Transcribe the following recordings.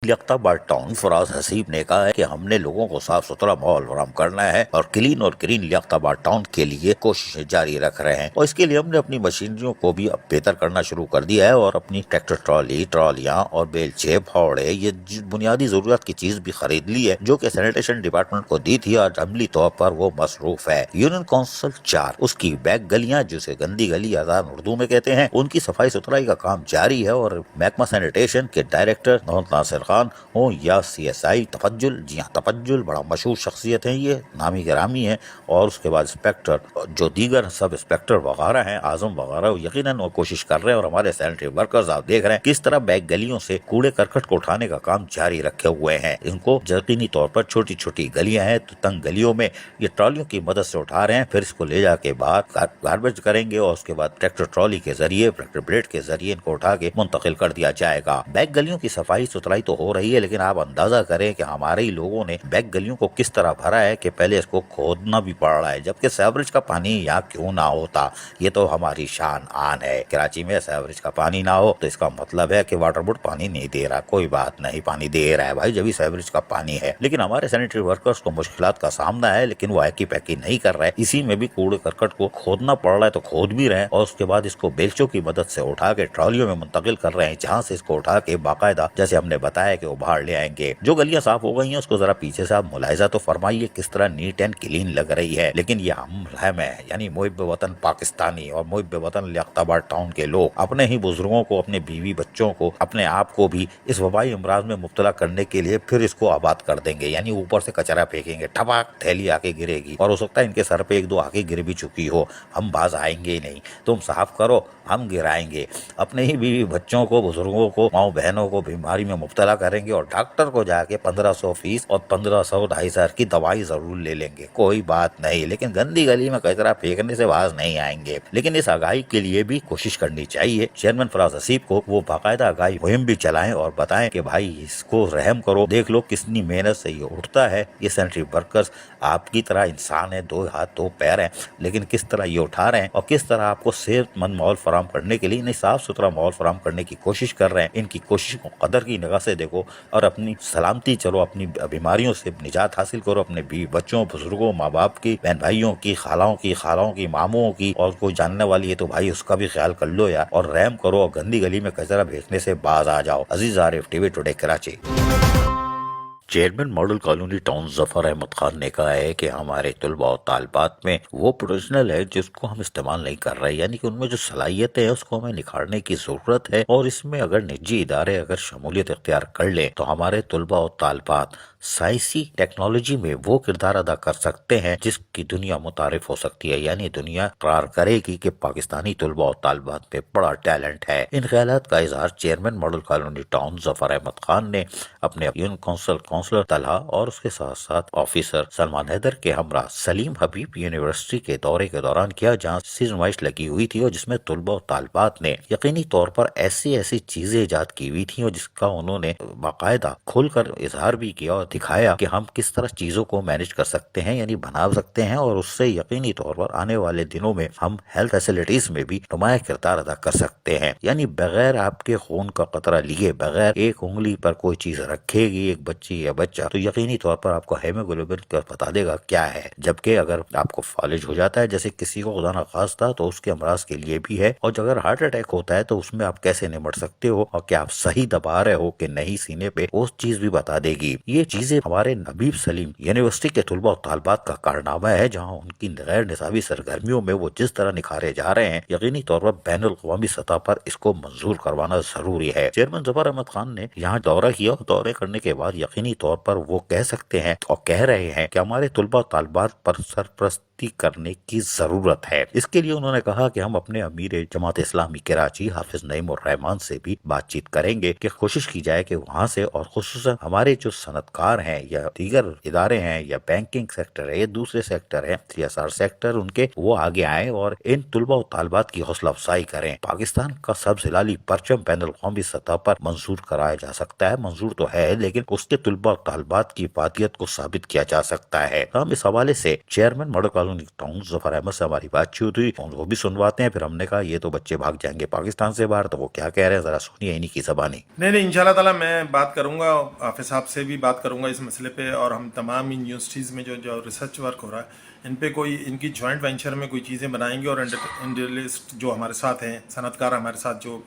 Liaquatabad town Faraz Haseeb ने कहा है कि हमने लोगों को साफ सुथरा माहौल फराहम करना है और क्लीन और ग्रीन लियाकताबाद टाउन के लिए कोशिशें जारी रख रहे हैं और इसके लिए हमने अपनी मशीनरियों को भी अब बेहतर करना शुरू कर दिया है और अपनी ट्रैक्टर ट्रॉलियां और बेलचे फावड़े ये बुनियादी जरूरत की चीज भी खरीद ली है जो कि सैनिटेशन डिपार्टमेंट को दी थी और अमली तौर पर वो मसरूफ है। यूनियन काउंसिल 4 उसकी बैक गलियां जिसे गंदी गली आजान उर्दू में कहते हैं उनकी सफाई सुथराई का काम जारी है और महकमा सैनिटेशन के डायरेक्टर मोहम्मद नासिर खान हो या CSI तफज्जुल, जी हाँ तफज्जुल बड़ा मशहूर शख्सियत है, ये नामी गिरामी है, और उसके बाद इंस्पेक्टर जो दीगर सब इंस्पेक्टर वगैरह हैं आजम वगैरह यकीनन वो कोशिश कर रहे हैं और हमारे सैनिटरी वर्कर्स आप देख रहे हैं किस तरह बैक गलियों से कूड़े करकट को उठाने का काम जारी रखे हुए हैं। इनको यकीनी तौर पर छोटी छोटी गलियां हैं तो तंग गलियों में ये ट्रॉलियों की मदद से उठा रहे हैं, फिर इसको ले जाके बाहर गार्बेज करेंगे और उसके बाद ट्रैक्टर ट्रॉली के जरिए ट्रैक्टर ब्लेड के जरिए इनको उठा के मुंतकिल कर दिया जाएगा। बैक गलियों की सफाई सुथराई तो हो रही है लेकिन आप अंदाजा करें कि हमारे ही लोगों ने बैक गलियों को किस तरह भरा है कि पहले इसको खोदना भी पड़ रहा है, जबकि सीवरेज का पानी यहाँ क्यों ना होता। ये तो हमारी शान आन है। कराची में सीवरेज का पानी ना हो तो इसका मतलब है कि वाटर बोर्ड पानी नहीं दे रहा, कोई बात नहीं पानी दे रहा है भाई जब भी सीवरेज का पानी है। लेकिन हमारे सैनिटरी वर्कर्स को मुश्किलात का सामना है लेकिन वो हैकी पैकी नहीं कर रहे, इसी में भी कूड़े करकट को खोदना पड़ रहा है तो खोद भी रहे हैं और उसके बाद इसको बेलचों की मदद से उठा के ट्रॉलियों में मुंतकिल कर रहे हैं जहाँ से इसको उठा के बाकायदा जैसे हमने बताया कि वो बाहर ले आएंगे। जो गलियां साफ हो गई हैं उसको जरा पीछे से आप मुलायजा तो फरमाइए किस तरह नीट एंड क्लीन लग रही है। लेकिन ये हम है यानी मुहिब वतन पाकिस्तानी और मुहिब वतन लियाकताबाद टाउन के लोग अपने ही बुजुर्गों को, अपने बीवी बच्चों को, अपने आप को भी इस वबाई अमराज में मुब्तला करने के लिए फिर इसको आबाद कर देंगे, यानी ऊपर से कचरा फेंकेंगे, ठपाक थैली आके गिरेगी और हो सकता है इनके सर पे एक दो आके गिर भी चुकी हो, हम बाज आएंगे ही नहीं। तुम साफ करो हम गिराएंगे। अपने ही बीवी बच्चों को, बुजुर्गों को, माओ बहनों को बीमारी में मुब्तला करेंगे और डॉक्टर को जाके 1500 फीस और 1500-2500 की दवाई जरूर ले लेंगे, कोई बात नहीं, लेकिन गंदी गली में कचरा फेंकने से बाज नहीं आएंगे। लेकिन इस आगाही के लिए भी कोशिश करनी चाहिए चेयरमैन फराज हसीब को, वो बाकायदा आगाही मुहिम भी चलाएं और बताएं कि भाई इसको रहम करो, देख लो कितनी मेहनत से ये उठता है। ये सैनिटरी वर्कर्स आपकी तरह इंसान है, 2 हाथ 2 पैर हैं, लेकिन किस तरह ये उठा रहे हैं और किस तरह आपको सेहतमंद माहौल फराहम करने के लिए, इन्हें साफ सुथरा माहौल फराहम करने की कोशिश कर रहे हैं। इनकी कोशिश को कदर की निगाह से देखो और अपनी सलामती चलो, अपनी बीमारियों से निजात हासिल करो, अपने बीवी बच्चों, बुजुर्गों, माँ बाप की, बहन भाइयों की, खालाओं की, मामुओं की, और कोई जानने वाली है तो भाई उसका भी ख्याल कर लो यार, और रहम करो और गंदी गली में कचरा भेजने से बाज आ जाओ। Aziz Arif, TV today, Karachi. Chairman model colony town Zafar Ahmad Khan ने कहा है कि हमारे तलबा और तालबात में वो प्रोफेशनल है जिसको हम इस्तेमाल नहीं कर रहे, यानी कि उनमें जो सलाहियतें हैं उसको हमें निखारने की जरूरत है और इसमें अगर निजी इदारे अगर शमूलियत इख्तियार कर ले तो हमारे तलबा और तालबात साइंसी टेक्नोलॉजी में वो किरदार अदा कर सकते हैं जिसकी दुनिया मुतारिफ हो सकती है, यानी दुनिया इकरार करेगी कि पाकिस्तानी तलबा और तालबात में बड़ा टैलेंट है। इन ख्यालात का इजहार chairman model colony town Zafar Ahmad Khan ने अपने यूनियन काउंसलर तलहा और उसके साथ साथ ऑफिसर सलमान हैदर के हमरा सलीम हबीब यूनिवर्सिटी के दौरे के दौरान किया, जहाँ नुमाइश लगी हुई थी और जिसमें तलबा और तालबात ने यकीनी तौर पर ऐसी ऐसी चीजें इजाद की हुई थी और जिसका उन्होंने बाकायदा खुलकर इजहार भी किया और दिखाया कि हम किस तरह चीजों को मैनेज कर सकते हैं, यानी बना सकते हैं, और उससे यकीनी तौर पर आने वाले दिनों में हम हेल्थ फैसिलिटीज में भी नुमाया किरदार अदा कर सकते हैं। यानी बगैर आपके खून का कतरा लिए, बगैर एक उंगली पर कोई चीज रखेगी एक बच्ची या बच्चा, तो यकीनी तौर पर आपको हेमोग्लोबिन का बता देगा क्या है। जबकि अगर आपको फॉलेज हो जाता है, जैसे किसी को खुदा न खास्ता, तो उसके अमराज के लिए भी है, और अगर हार्ट अटैक होता है तो उसमें आप कैसे निपट सकते हो और क्या आप सही दबा रहे हो कि नहीं सीने पे, वो चीज भी बता देगी। ये चीजें हमारे हबीब सलीम यूनिवर्सिटी के तलबा और तालबात का कारनामा है, जहाँ उनकी गैर निसाबी सरगर्मियों में वो जिस तरह निखारे जा रहे हैं, यकीनी तौर पर बैनुल अक़वामी सतह पर इसको मंजूर करवाना जरूरी है। चेयरमैन जफर अहमद खान ने यहाँ दौरा किया और दौरे करने के बाद यकीनी तौर पर वो कह सकते हैं और कह रहे हैं कि हमारे तलबा और तालबात पर सरपरस्ती करने की जरूरत है। इसके लिए उन्होंने कहा कि हम अपने अमीर जमात इस्लामी कराची हाफिज नईम उर रहमान से भी बातचीत करेंगे कि कोशिश की जाए कि वहाँ से, और खुसूसन हमारे जो सनतकार हैं या दीगर इदारे हैं या बैंकिंग सेक्टर है या दूसरे सेक्टर है, CSR सेक्टर, उनके वो आगे आए और इन तलबा और तालबात की हौसला अफजाई करें। पाकिस्तान का सब्ज़ हिलाली परचम बैनुल अक़वामी सतह पर मंजूर कराया जा सकता है, मंजूर तो है, लेकिन उसके तलबा और तालबात की इफादियत को साबित किया जा सकता है। हम इस हवाले से chairman model colony town Zafar Ahmad से हमारी बातचीत हुई, वो भी सुनवाते हैं। फिर हमने कहा ये तो बच्चे भाग जाएंगे पाकिस्तान से बाहर, तो वो क्या कह रहे हैं जरा सुनिए इन्हीं की ज़बानी। नहीं, इंशाल्लाह ताला मैं बात करूंगा, हाफिज साहब से भी बात करूंगा इस मसले पे, और हम तमाम यूनिवर्सिटीज़ में जो रिसर्च वर्क हो रहा है इन पे कोई इनकी जॉइंट वेंचर में कोई चीज़ें बनाएंगे, और इंडस्ट्रियलिस्ट जो हमारे साथ हैं, सनतकार हमारे साथ जो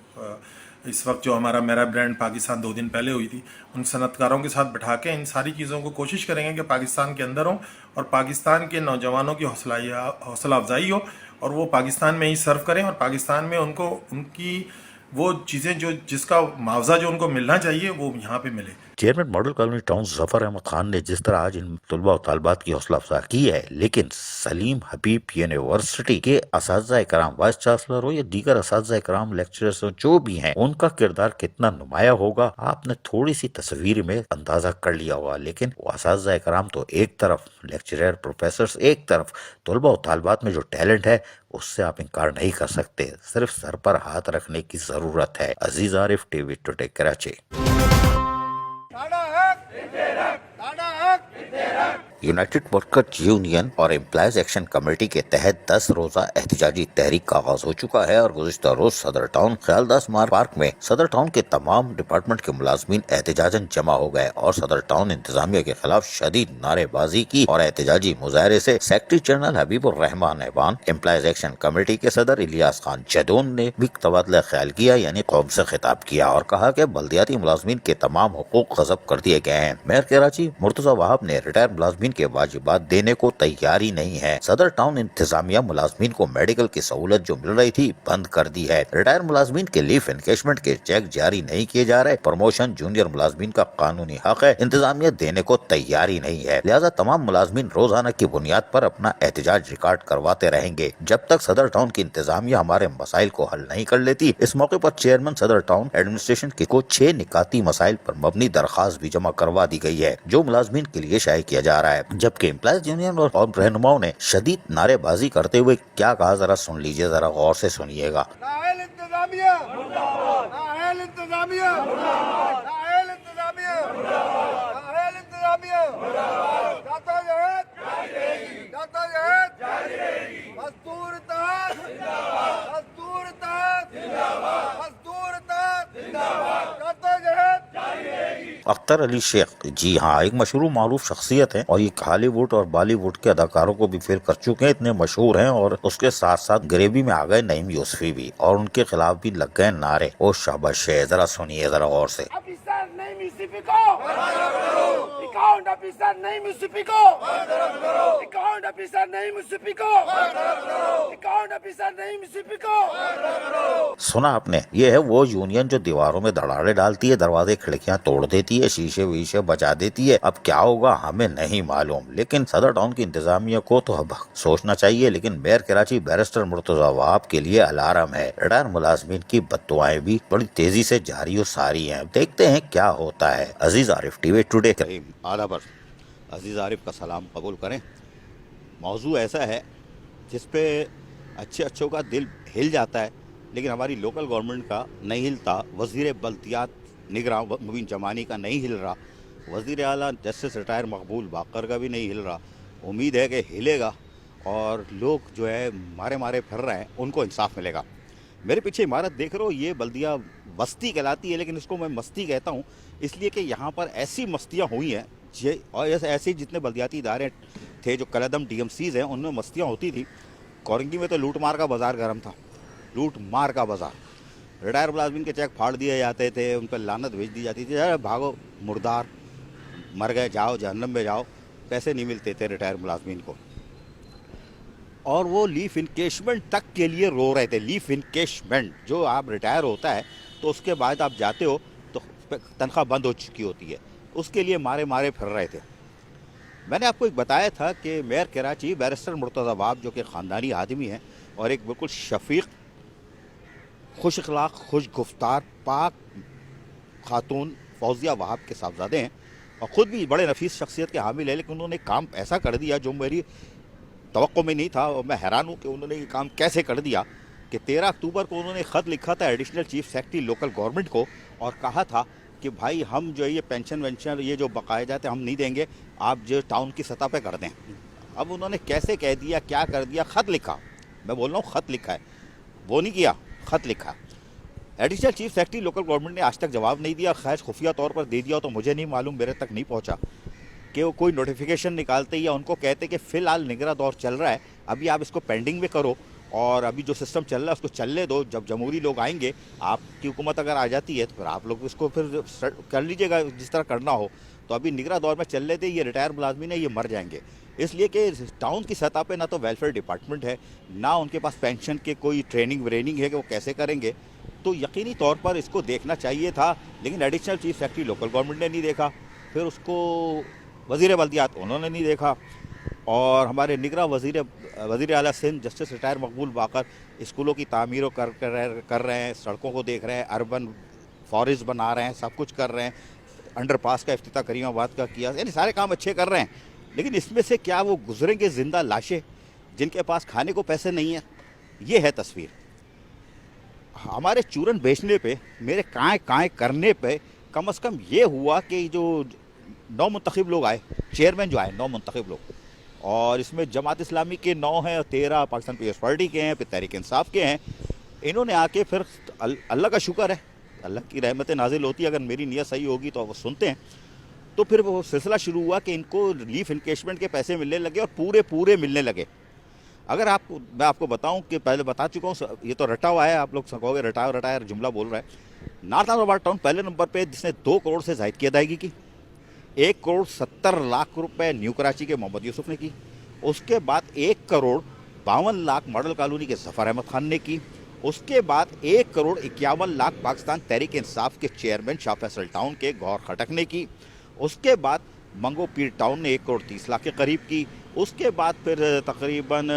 इस वक्त जो हमारा मेरा ब्रांड पाकिस्तान 2 दिन पहले हुई थी, उन सनतकारों के साथ बैठा के इन सारी चीज़ों को कोशिश करेंगे कि पाकिस्तान के अंदर हो और पाकिस्तान के नौजवानों की हौसला अफजाई हो, और वो पाकिस्तान में ही सर्व करें, और पाकिस्तान में उनको उनकी वो चीज़ें जो जिसका मुआवजा जो उनको मिलना चाहिए वो यहाँ पे मिले। Chairman model colony town Zafar Ahmad Khan ने जिस तरह आज इन तलबा और तालबात की हौसला अफजा की है, लेकिन सलीम हबीब यूनिवर्सिटी के असातिज़ा इकराम, वाइस चांसलर हो या दीगर असातिज़ा इकराम, लेक्चरर्स हो, जो भी हैं, उनका किरदार कितना नुमाया होगा आपने थोड़ी सी तस्वीर में अंदाजा कर लिया होगा। लेकिन वो असातिज़ा इकराम तो एक तरफ, लेक्चरर प्रोफेसर्स एक तरफ, तलबा और तालबात में जो टैलेंट है उससे आप इनकार नहीं कर सकते। सिर्फ सर पर हाथ रखने की जरूरत है। Aziz Arif, TV today, Karachi. United workers union और एम्प्लॉयज एक्शन कमेटी के तहत 10 रोजा एहतजाजी तहरीक का आगाज हो चुका है और गुज़िश्ता रोज सदर टाउन ख्यालदास मार्ग पार्क में सदर टाउन के तमाम डिपार्टमेंट के मुलाजमीन एहतजाजन जमा हो गए और सदर टाउन इंतजामिया के खिलाफ शदीद नारेबाजी की और एहतजाजी मुजाहरे से secretary general Habibur Rahman Aiwan, employees action committee के सदर इलियास खान जदून ने भी तबादला ख्याल किया, यानी कौम से खिताब किया और कहा कि बल्दियाती मुलाजमीन के तमाम हुकूक गज़ब कर दिए गए हैं। मेयर कराची मुर्तजा वहाब ने रिटायर मुलाजमीन के वाजिबात देने को तैयारी नहीं है। सदर टाउन इंतजामिया मुलाजमीन को मेडिकल की सहूलत जो मिल रही थी बंद कर दी है। रिटायर मुलाजमीन के लीव एनकेशमेंट के चेक जारी नहीं किए जा रहे। प्रमोशन जूनियर मुलाजमीन का कानूनी हक है, इंतजामिया देने को तैयारी नहीं है। लिहाजा तमाम मुलाजमीन रोजाना की बुनियाद पर अपना एहतजाज रिकॉर्ड करवाते रहेंगे जब तक सदर टाउन की इंतजामिया हमारे मसाइल को हल नहीं कर लेती। इस मौके पर चेयरमैन सदर टाउन एडमिनिस्ट्रेशन को 6 निकाती मसाइल पर मबनी दरखास्त भी जमा करवा दी गई है जो मुलाजमीन के लिए शाये किया जा रहा है। जबकि एम्प्लॉयज यूनियन और रहनुमाओं ने शदीद नारेबाजी करते हुए क्या कहा, जरा सुन लीजिए, जरा गौर से सुनिएगा। अख्तर अली शेख, जी हाँ, एक मशहूर मारूफ शख्सियत है और ये हॉलीवुड और बॉलीवुड के अदाकारों को भी फेल कर चुके हैं, इतने मशहूर हैं। और उसके साथ साथ ग्रेवी में आ गए नईम यूसुफी भी और उनके खिलाफ भी लग गए नारे। ओ शाबाश है, जरा सुनिए जरा गौर से। सुना आपने, ये है वो यूनियन जो दीवारों में दरारें डालती है, दरवाजे खिड़कियां तोड़ देती है, शीशे वीशे बचा देती है। अब क्या होगा हमें नहीं मालूम, लेकिन सदर टाउन की इंतजामिया को तो अब सोचना चाहिए। लेकिन मेयर कराची बैरिस्टर मुर्तजा वहाब के लिए अलार्म है। रिटायर मुलाजमीन की बद्दुआएं भी बड़ी तेजी से जारी और सारी हैं। देखते हैं क्या होता है। Aziz Arif, TV today. करीम आला पर अजीज आरिफ का सलाम कबूल करें। मौजू ऐसा है जिसपे अच्छे अच्छों का दिल हिल जाता है, लेकिन हमारी लोकल गवर्नमेंट का नहीं हिलता। वज़ीर बल्दियात निगरान मुबीन जमानी का नहीं हिल रहा, वज़ीर आला जस्टिस रिटायर मकबूल बाकर का भी नहीं हिल रहा। उम्मीद है कि हिलेगा और लोग जो है मारे मारे फिर रहे हैं उनको इंसाफ मिलेगा। मेरे पीछे इमारत देख रहे हो, ये बल्दिया बस्ती कहलाती है, लेकिन इसको मैं मस्ती कहता हूँ इसलिए कि यहाँ पर ऐसी मस्तियाँ हुई हैं और ऐसे जितने बल्दियाती इदारे थे जो कलदम DMCs हैं उनमें मस्तियाँ होती थी। कोरंगी में तो लूट मार का बाजार गर्म था, लूट मार का बाजार। रिटायर मुलाजमीन के चेक फाड़ दिए जाते थे, उन पर लानत भेज दी जाती थी, अरे भागो मुर्दार, मर गए, जाओ जहन्नम में जाओ। पैसे नहीं मिलते थे रिटायर मुलाजमीन को और वो लीफ इनकेशमेंट तक के लिए रो रहे थे। लीफ इनकेशमेंट, जो आप रिटायर होता है तो उसके बाद आप जाते हो तो तनख्वाह बंद हो चुकी होती है, उसके लिए मारे मारे फिर रहे थे। मैंने आपको एक बताया था कि मेयर कराची बैरिस्टर मुर्तज़ा वहाब जो कि ख़ानदानी आदमी हैं और एक बिल्कुल शफीक, खुश अखलाक, खुश गुफ्तार, पाक खातून फौजिया वहाब के साहबजादे हैं और ख़ुद भी बड़े नफीस शख्सियत के हामिल है। लेकिन उन्होंने काम ऐसा कर दिया जो मेरी तवक्को में नहीं था और मैं हैरान हूँ कि उन्होंने ये काम कैसे कर दिया कि 13 अक्टूबर को उन्होंने ख़त लिखा था additional chief secretary local government को और कहा था कि भाई हम जो ये पेंशन वेंशन ये जो बकाया जाते हम नहीं देंगे, आप जो टाउन की सतह पे कर दें। اب انہوں نے کیسے کہہ دیا, کیا کر دیا, خط لکھا, میں بول رہا ہوں خط لکھا ہے, وہ نہیں کیا, خط لکھا. Additional chief secretary local government نے آج تک جواب نہیں دیا, خیر خفیہ طور پر دے دیا تو مجھے نہیں معلوم, میرے تک نہیں پہنچا کہ وہ کوئی نوٹیفیکیشن نکالتے یا ان کو کہتے کہ فی الحال نگراں دور چل رہا ہے, ابھی آپ اس کو پینڈنگ میں کرو اور ابھی جو سسٹم چل رہا ہے اس کو چلنے دو, جب جمہوری لوگ آئیں گے, آپ کی حکومت اگر آ جاتی ہے تو پھر آپ لوگ اس کو پھر کر لیجیے گا جس طرح کرنا ہو, تو ابھی نگراں دور میں چلنے دیں, یہ ریٹائر ملازمین ہیں, یہ مر جائیں گے. اس لیے کہ ٹاؤن کی سطح پہ نہ تو ویلفیئر ڈپارٹمنٹ ہے, نہ ان کے پاس پینشن کے کوئی ٹریننگ ہے کہ وہ کیسے کریں گے, تو یقینی طور پر اس کو دیکھنا چاہیے تھا, لیکن additional chief secretary local government نے نہیں دیکھا, پھر اس کو وزیر بلدیات انہوں نے نہیں دیکھا, اور ہمارے نگراں وزیر اعلیٰ سندھ جسٹس ریٹائر مقبول باقر اسکولوں کی تعمیر کر رہے ہیں, سڑکوں کو دیکھ رہے ہیں, اربن فارسٹ بنا رہے ہیں, سب کچھ کر رہے ہیں, انڈر پاس کا افتتاح کریم آباد کا کیا, یعنی سارے کام اچھے کر رہے ہیں, لیکن اس میں سے کیا وہ گزریں گے زندہ لاشیں جن کے پاس کھانے کو پیسے نہیں ہیں؟ یہ ہے تصویر. ہمارے چورن بیچنے پہ, میرے کائیں کرنے پہ کم از کم یہ ہوا کہ جو 9 منتخب لوگ آئے, چیئرمین جو آئے 9 منتخب لوگ, اور اس میں جماعت اسلامی کے 9 ہیں اور 13 پاکستان پیپلز پارٹی کے ہیں, پھر تحریک انصاف کے ہیں. انہوں نے آ کے پھر اللہ کا شکر ہے, اللہ کی رحمتیں نازل ہوتی ہے, اگر میری نیت صحیح ہوگی تو وہ سنتے ہیں, تو پھر وہ سلسلہ شروع ہوا کہ ان کو ریلیف انکیشمنٹ کے پیسے ملنے لگے اور پورے ملنے لگے. اگر میں آپ کو بتاؤں کہ پہلے بتا چکا ہوں, یہ تو رٹا ہوا ہے, آپ لوگ کہو گے رٹا جملہ بول رہا ہے. نارتھ آباد ٹاؤن پہلے نمبر پہ جس نے 2 کروڑ سے زائد کی ادائیگی کی, 1 کروڑ 70 لاکھ روپے نیو کراچی کے محمد یوسف نے کی, اس کے بعد 1 کروڑ 52 لاکھ ماڈل کالونی کے ظفر احمد خان نے کی, اس کے بعد 1 کروڑ 51 لاکھ پاکستان تحریک انصاف کے چیئرمین شاہ فیصل ٹاؤن کے گور خٹک نے کی, اس کے بعد منگو پیر ٹاؤن نے 1 کروڑ 30 لاکھ کے قریب کی, اس کے بعد پھر تقریباً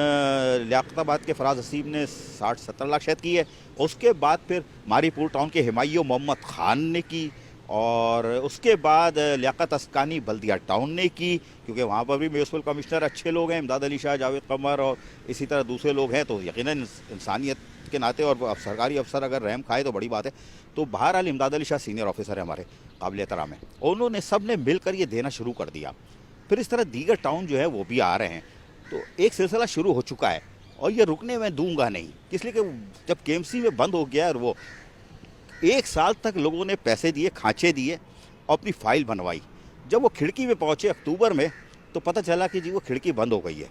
لیاقت آباد کے فراز حسین نے 60-70 لاکھ شاید کی ہے, اس کے بعد پھر ماری پور ٹاؤن کے ہمایوں محمد خان نے کی, اور اس کے بعد لیاقت اسکانی بلدیہ ٹاؤن نے کی, کیونکہ وہاں پر بھی میونسپل کمشنر اچھے لوگ ہیں, امداد علی شاہ, جاوید قمر اور اسی طرح دوسرے لوگ ہیں, تو یقیناً انسانیت کے ناطے, اور سرکاری افسر اگر رحم کھائے تو بڑی بات ہے. تو بہرحال امداد علی شاہ سینئر آفیسر ہے ہمارے, قابل احترام ہیں, انہوں نے سب نے مل کر یہ دینا شروع کر دیا. پھر اس طرح دیگر ٹاؤن جو ہے وہ بھی آ رہے ہیں, تو ایک سلسلہ شروع ہو چکا ہے, اور یہ رکنے میں دوں گا نہیں, اس لیے کہ جب کے ایم سی میں بند ہو گیا, اور وہ 1 سال تک لوگوں نے پیسے دیے, کھانچے دیے اور اپنی فائل بنوائی, جب وہ کھڑکی میں پہنچے اکتوبر میں تو پتہ چلا کہ جی وہ کھڑکی بند ہو گئی ہے.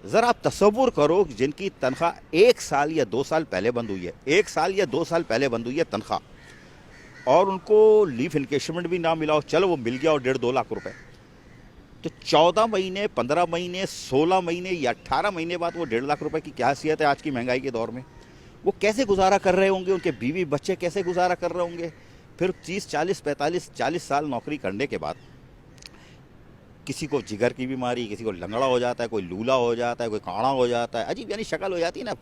ذرا آپ تصور کرو جن کی تنخواہ 1 سال یا 2 سال پہلے بند ہوئی ہے, 1 سال یا 2 سال پہلے بند ہوئی ہے تنخواہ, اور ان کو لیف انکیشمنٹ بھی نہ ملا ہو, چلو وہ مل گیا اور 1.5-2 لاکھ روپے, تو 14 مہینے 15 مہینے 16 مہینے یا 18 مہینے بعد وہ 1.5 لاکھ روپے کی کیا حیثیت ہے آج کی مہنگائی کے دور میں؟ وہ کیسے گزارا کر رہے ہوں گے, ان کے بیوی بچے کیسے گزارا کر رہے ہوں گے؟ پھر 30-40 سال نوکری کرنے کے بعد کسی کو جگر کی بیماری, کسی کو لنگڑا ہو جاتا ہے, کوئی لولا ہو جاتا ہے, کوئی کاڑا ہو جاتا ہے, عجیب یعنی شکل ہو جاتی ہے نا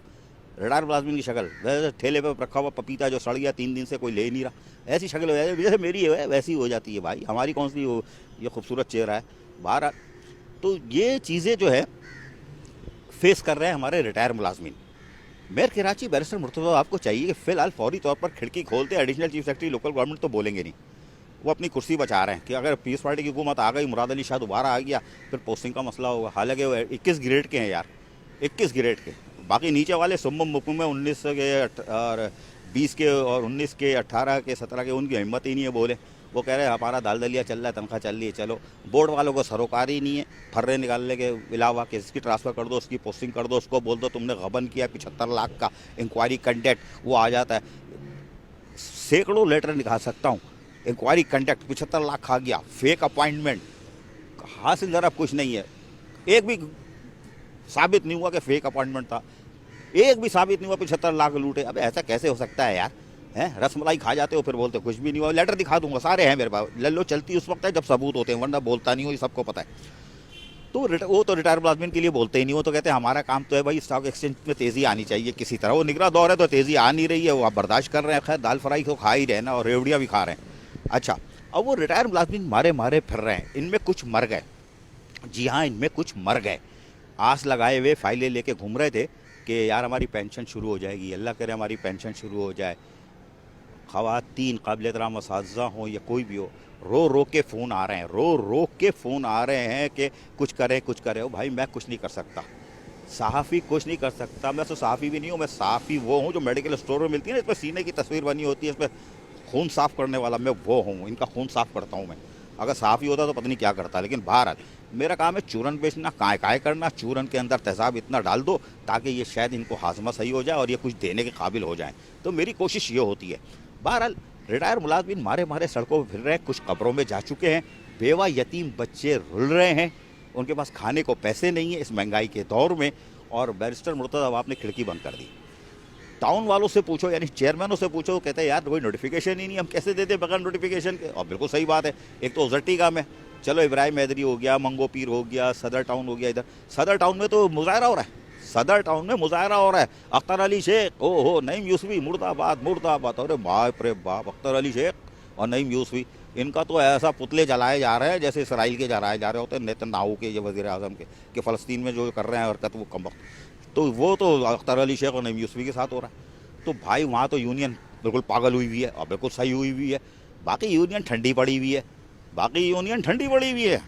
ریٹائر ملازمین کی شکل, ویسے ٹھیلے پہ رکھا ہوا پپیتا جو سڑ گیا 3 دن سے کوئی لے نہیں رہا, ایسی شکل ہو جاتی ہے, جیسے میری ہے ویسی ہو جاتی ہے. بھائی ہماری کون سی یہ خوبصورت چہرہ ہے باہر. تو یہ چیزیں جو ہے فیس کر رہے ہیں ہمارے ریٹائر ملازمین. میئر کراچی بیرسٹر مرتضیٰ آپ کو چاہیے کہ فی الحال فوری طور پر کھڑکی کھولتے. Additional chief secretary local government تو بولیں گے نہیں, وہ اپنی کرسی بچا رہے ہیں کہ اگر پیپلز پارٹی کی حکومت آ گئی, مراد علی شاہ دوبارہ آ گیا, پھر پوسٹنگ کا مسئلہ ہوگا. حالانکہ وہ 21 گریڈ کے ہیں یار, 21 گریڈ کے, باقی نیچے والے سمم حکم میں 19 کے اور 20 کے اور 19 کے 18 کے 17 کے, ان کی ہمت ہی نہیں ہے بولے. وہ کہہ رہے ہیں ہمارا دال دلیا چل رہا ہے, تنخواہ چل رہی ہے. چلو بورڈ والوں کو سروکار ہی نہیں ہے, پھرے نکالنے کے علاوہ کہ اس کی ٹرانسفر کر دو, اس کی پوسٹنگ کر دو, اس کو بول دو تم نے غبن کیا 75 لاکھ کا انکوائری کنڈکٹ, وہ آ جاتا ہے. سینکڑوں لیٹر نکال سکتا ہوں, انکوائری کنڈکٹ 75 لاکھ کھا گیا, فیک اپوائنٹمنٹ, حاصل ذرا کچھ نہیں ہے. ایک بھی ثابت نہیں ہوا کہ فیک اپوائنٹمنٹ تھا, ایک بھی ثابت نہیں ہوا 75 لاکھ لوٹے. اب ایسا کیسے ہو سکتا ہے یار؟ رس ملائی کھا جاتے ہو پھر بولتے کچھ بھی نہیں ہوا. لیٹر دکھا دوں گا, سارے ہیں میرے پاس, للو چلتی اس وقت ہے جب ثبوت ہوتے ہیں, ورنہ بولتا نہیں ہو, یہ سب کو پتہ ہے. تو وہ تو ریٹائر ملازمین کے لیے بولتے ہی نہیں, وہ تو کہتے ہیں ہمارا کام تو ہے بھائی اسٹاک ایکسچینج میں تیزی آنی چاہیے کسی طرح. وہ نگراں دور ہے تو تیزی آ نہیں رہی ہے, وہ آپ برداشت کر رہے ہیں. خیر دال فرائی کو کھا ہی رہے نا, اور ریوڑیاں بھی کھا رہے ہیں. اچھا, اب وہ ریٹائر ملازمین مارے پھر رہے ہیں. ان میں کچھ مر گئے, جی ہاں ان میں کچھ مر گئے. آس لگائے ہوئے فائلیں لے کے گھوم رہے تھے کہ یار ہماری پینشن شروع ہو جائے گی, اللہ کرے ہماری پینشن شروع ہو جائے. ख़वातीन काबिल एहतराम असातिज़ा हों या कोई भी हो, रो रो के फ़ोन आ रहे हैं, रो रो के फ़ोन आ रहे हैं कि कुछ करें। ओ भाई मैं कुछ नहीं कर सकता, सहाफ़ी कुछ नहीं कर सकता। मैं तो सहाफ़ी भी नहीं हूँ, मैं सहाफ़ी वो हूँ जो मेडिकल स्टोर में मिलती है ना, इस पर सीने की तस्वीर बनी होती है, इस पर खून साफ़ करने वाला मैं वो हूँ, इनका खून साफ़ करता हूँ मैं। अगर सहाफ़ी होता तो पता नहीं क्या करता, लेकिन बहरहाल मेरा काम है चूरन बेचना, काय करना, चूरन के अंदर तेज़ाब इतना डाल दो ताकि ये शायद इनको हाजमा सही हो जाए और ये कुछ देने के काबिल हो जाएं। तो मेरी कोशिश ये होती है। बहरहाल रिटायर मुलाजमीन मारे मारे सड़कों पर फिर रहे हैं, कुछ कब्रों में जा चुके हैं, बेवा यतीम बच्चे रुल रहे हैं, उनके पास खाने को पैसे नहीं है इस महंगाई के दौर में। और बैरिस्टर मुर्तज़ा अब आपने खिड़की बंद कर दी। टाउन वालों से पूछो, यानी चेयरमैनों से पूछो, कहते हैं यार कोई नोटिफिकेशन ही नहीं, हम कैसे देते बगैर नोटिफिकेशन के। और बिल्कुल सही बात है, एक तो उजट्टी काम है, चलो इब्राहिम हैदरी हो गया, मंगो पीर हो गया, सदर टाउन हो गया, इधर सदर टाउन में तो मुजाहरा हो रहा है, सदर टाउन में मुजाहरा हो रहा है। अख्तर अली शेख, ओ हो, नईम यूसुफी, मुर्दाबाद मुर्दाबाद। अरे बाप रे बाप, अख्तर अली शेख और नईम यूसुफी, इनका तो ऐसा पुतले जलाए जा रहे हैं जैसे इसराइल के जलाए जा रहे होते हैं, नेतन्याहू के, ये वज़ीर आज़म के, कि फ़लस्तीन में जो कर रहे हैं हरकत वो कम वक्त, तो वो तो अख्तर अली शेख और नईम यूसुफी के साथ हो रहा है। तो भाई वहाँ तो यूनियन बिल्कुल पागल हुई हुई है और बिल्कुल सही हुई हुई है, बाकी यूनियन ठंडी पड़ी हुई है,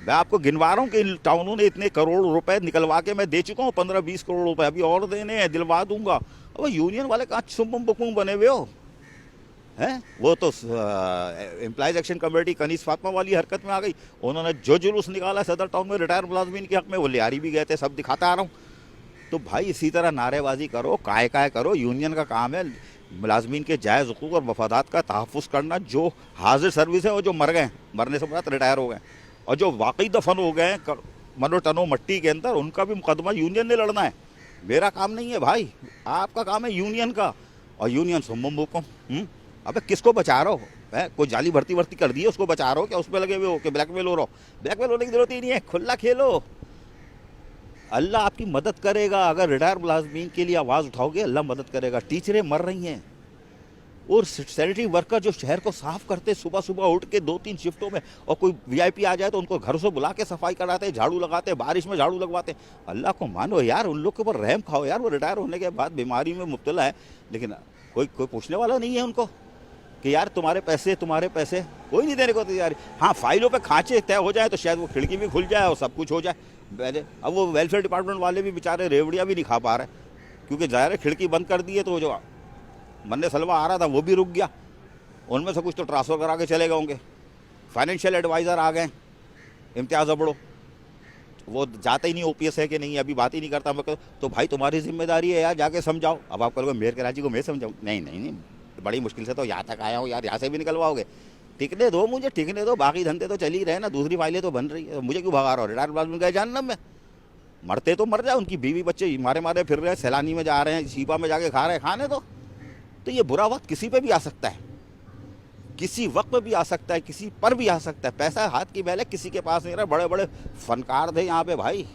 मैं आपको गिनवा रहा हूँ कि इन टाउनों ने इतने करोड़ रुपए निकलवा के मैं दे चुका हूँ, 15-20 करोड़ रुपए अभी और देने हैं, दिलवा दूंगा। अब यूनियन वाले कहाँ सुम बकुम बने हुए हो हैं। वो तो employees action committee Kaneez Fatima वाली हरकत में आ गई, उन्होंने जो जुलूस निकाला सदर टाउन में रिटायर मुलाजमीन के हक में, वो लियारी भी गए थे, सब दिखाता आ रहा हूँ। तो भाई इसी तरह नारेबाजी करो, काय करो, यूनियन का काम है मुलाजमीन के जायज़ हुकूक और मफादात का तहफ़्फ़ुज़ करना। जो हाजिर सर्विस है वो जो मर गए, मरने से बाद रिटायर हो गए, और जो वाकई दफन हो गए मनो टनो मट्टी के अंदर, उनका भी मुकदमा यूनियन ने लड़ना है, मेरा काम नहीं है भाई, आपका काम है यूनियन का। और यूनियन सुम्बम बुकुम, अबे किसको बचा रहे हो है? कोई जाली भर्ती कर दी है उसको बचा रहे हो क्या? उस पर लगे हुए हो कि ब्लैकमेल हो रहा हो? ब्लैकमेल होने की जरूरत ही नहीं है, खुला खेलो, अल्लाह आपकी मदद करेगा। अगर रिटायर मुलाजमीन के लिए आवाज़ उठाओगे अल्लाह मदद करेगा। टीचरें मर रही हैं और सैनिटरी वर्कर जो शहर को साफ़ करते सुबह सुबह उठ के 2-3 शिफ्टों में, और कोई वीआईपी आ जाए तो उनको घर से बुला के सफाई कराते, झाड़ू लगाते, बारिश में झाड़ू लगवाते। अल्लाह को मानो यार, उन लोग के ऊपर रहम खाओ यार। वो रिटायर होने के बाद बीमारी में मुब्तला है, लेकिन कोई पूछने वाला नहीं है उनको कि यार तुम्हारे पैसे कोई नहीं देने को तैयार। हाँ, फाइलों पे खांचे तय हो जाए तो शायद वो खिड़की भी खुल जाए और सब कुछ हो जाए। अब वो वेलफेयर डिपार्टमेंट वाले भी बेचारे रेवड़ियाँ भी नहीं खा पा रहे, क्योंकि ज़ाहिर है खिड़की बंद कर दी है, तो जो मन्ने सलवा आ रहा था वो भी रुक गया। उनमें से कुछ तो ट्रांसफ़र करा के चले गए होंगे। फाइनेंशियल एडवाइज़र आ गए, इम्तियाज़ अबड़ो, वो जाते ही नहीं ओपीएस है कि नहीं, अभी बात ही नहीं करता। मैं तो भाई तुम्हारी जिम्मेदारी है यार, जाके समझाओ। अब आप कहोगे मेयर कराची को मैं समझाऊँ? नहीं, बड़ी मुश्किल से तो यहाँ तक आया हूँ यार, यहाँ से भी निकलवाओगे? टिकने दो मुझे, टिकने दो, बाकी धंधे तो चल ही रहे ना, दूसरी फाइलें तो बन रही है, मुझे क्यों भगा रहा हो? रिटायर मुलाजिम गए जहन्नम में, मरते तो मर जाए, उनकी बीवी बच्चे मारे फिर रहे हैं, सैलानी में जा रहे हैं, शीपा में जाके खा रहे हैं, खाने दो। तो ये बुरा वक्त किसी पे भी आ सकता है, किसी वक्त पे भी आ सकता है, किसी पर भी आ सकता है। पैसा हाथ की मैल है, किसी के पास नहीं रहा। बड़े बड़े फनकार थे यहाँ पे भाई,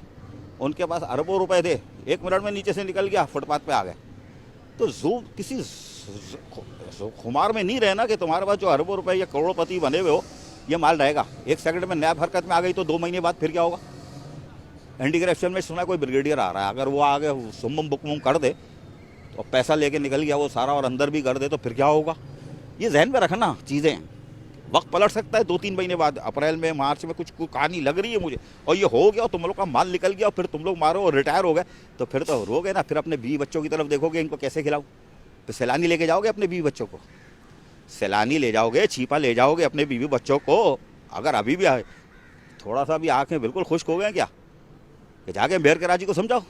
उनके पास अरबों रुपए थे, 1 मिनट में नीचे से निकल गया, फुटपाथ पे आ गए। तो किसी खुमार में नहीं रहना कि तुम्हारे पास जो अरबों रुपए या करोड़पति बने हुए हो ये माल रहेगा। 1 सेकंड में नैब हरकत में आ गई तो 2 महीने बाद फिर क्या होगा? एंटी करप्शन में सुना कोई ब्रिगेडियर आ रहा है, अगर वो आगे सुम्बम बुकमुम कर दे और पैसा लेके निकल गया वो सारा, और अंदर भी कर दे, तो फिर क्या होगा? ये जहन में रखना चीज़ें, वक्त पलट सकता है 2-3 महीने बाद, अप्रैल में, मार्च में कुछ कहानी लग रही है मुझे, और ये हो गया और तुम लोग का माल निकल गया और फिर तुम लोग मारो और रिटायर हो गए, तो फिर तो रोगे ना। फिर अपने बीवी बच्चों की तरफ देखोगे, इनको कैसे खिलाऊं? तो सैलानी लेके जाओगे अपने बीवी बच्चों को, सैलानी ले जाओगे, छीपा ले जाओगे अपने बीवी बच्चों को। अगर अभी भी थोड़ा सा भी आँखें बिल्कुल खुश्क हो गए क्या, कि जाके मेयर कराची को समझाओ।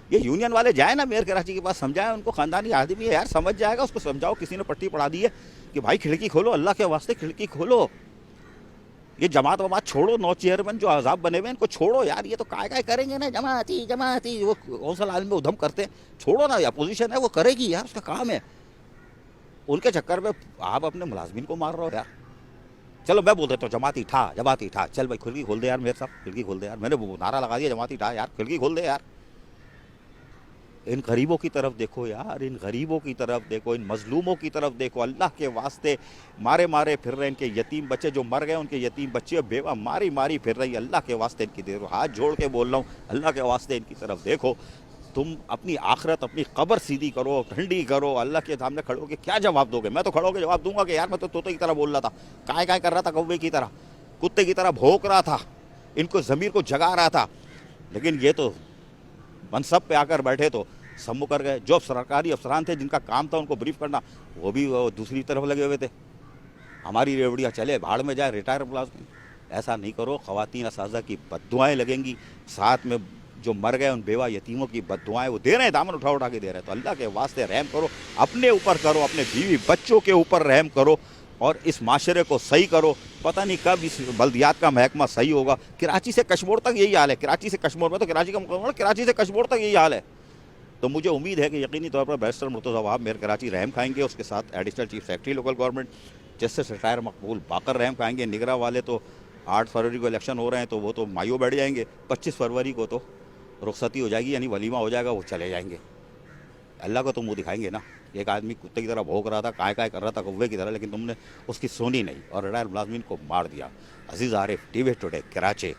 ये यूनियन वाले जाए ना मेयर कराची के पास, समझाएं उनको, खानदानी आदमी है यार, समझ जाएगा, उसको समझाओ। किसी ने पट्टी पढ़ा दी है कि भाई खिड़की खोलो, अल्लाह के वास्ते खिड़की खोलो। ये जमात वमात छोड़ो, 9 चेयरमैन जो आज़ाब बने हुए इनको छोड़ो यार, ये तो काय करेंगे ना, जमाती वो कौंसल आलम में उधम करते हैं, छोड़ो ना। अपोजिशन है वो करेगी यार, उसका काम है। उनके चक्कर में आप अपने मुलाजमीन को मार रहे हो यार। चलो मैं बोल देता हूँ, जमाती ठा, चल भाई खिड़की खोल दे यार मेरे साहब, खिड़की खोल दे यार। मैंने नारा लगा दिया, जमाती ठा यार, खिड़की खोल दे यार। इन गरीबों की तरफ देखो यार, इन गरीबों की तरफ देखो, इन मजलूमों की तरफ देखो, अल्लाह के वास्ते। मारे फिर रहे इनके यतीम बच्चे जो मर गए, उनके यतीम बच्चे बेवा मारी फिर रही, अल्लाह के वास्ते इनकी देखो, हाथ जोड़ के बोल रहा हूँ, अल्लाह के वास्ते इनकी तरफ देखो। तुम अपनी आखिरत, अपनी कब्र सीधी करो, ठंडी करो, अल्लाह के सामने खड़े होकर क्या जवाब दोगे? मैं तो खड़े होकर जवाब दूंगा कि यार मैं तो तोते की तरह बोल रहा था, काय काय कर रहा था, कौवे की तरह, कुत्ते की तरह भौंक रहा था, इनको ज़मीर को जगा रहा था, लेकिन ये तो मनसब पे आकर बैठे तो सम्मु कर गए। जो सरकारी अफसरान थे जिनका काम था उनको ब्रीफ करना, वो भी दूसरी तरफ लगे हुए थे। हमारी रेवड़ियाँ चले भाड़ में जाए, रिटायर मुलाजिम। ऐसा नहीं करो, ख़वातीन असाज़ा की बद्दुआएँ लगेंगी, साथ में जो मर गए उन बेवा यतीमों की बद्दुआएँ वो दे रहे हैं, दामन उठा उठा के दे रहे हैं। तो अल्लाह के वास्ते रहम करो, अपने ऊपर करो, अपने बीवी बच्चों के ऊपर रहम करो और इस माशरे को सही करो। पता नहीं कब इस बल्दियात का महकमा सही होगा। कराची से कश्मीर तक यही हाल है, कराची से कश्मीर में तो कराची का मुकाबला, कराची से कश्मीर तक यही हाल है। तो मुझे उम्मीद है कि यकीनी तौर पर बैरिस्टर मुर्तज़ा वहाब मेयर कराची रहम खाएंगे, उसके साथ additional chief secretary local government justice retire मकबूल बाकर रहम खाएंगे। निगरां वाले तो 8 फरवरी को इलेक्शन हो रहे हैं तो वो तो मायूं बैठ जाएंगे, 25 फरवरी को तो रुखसती हो जाएगी, यानी वलीमा हो जाएगा, वो चले जाएंगे। अल्लाह को तो मुँह दिखाएंगे ना। एक आदमी कुत्ते की तरह भौंक रहा था, काय काय कर रहा था कौवे की तरह, लेकिन तुमने उसकी सुनी नहीं और रिटायर मुलाजमीन को मार दिया। अजीज़ आरिफ, टीवी टुडे, कराची।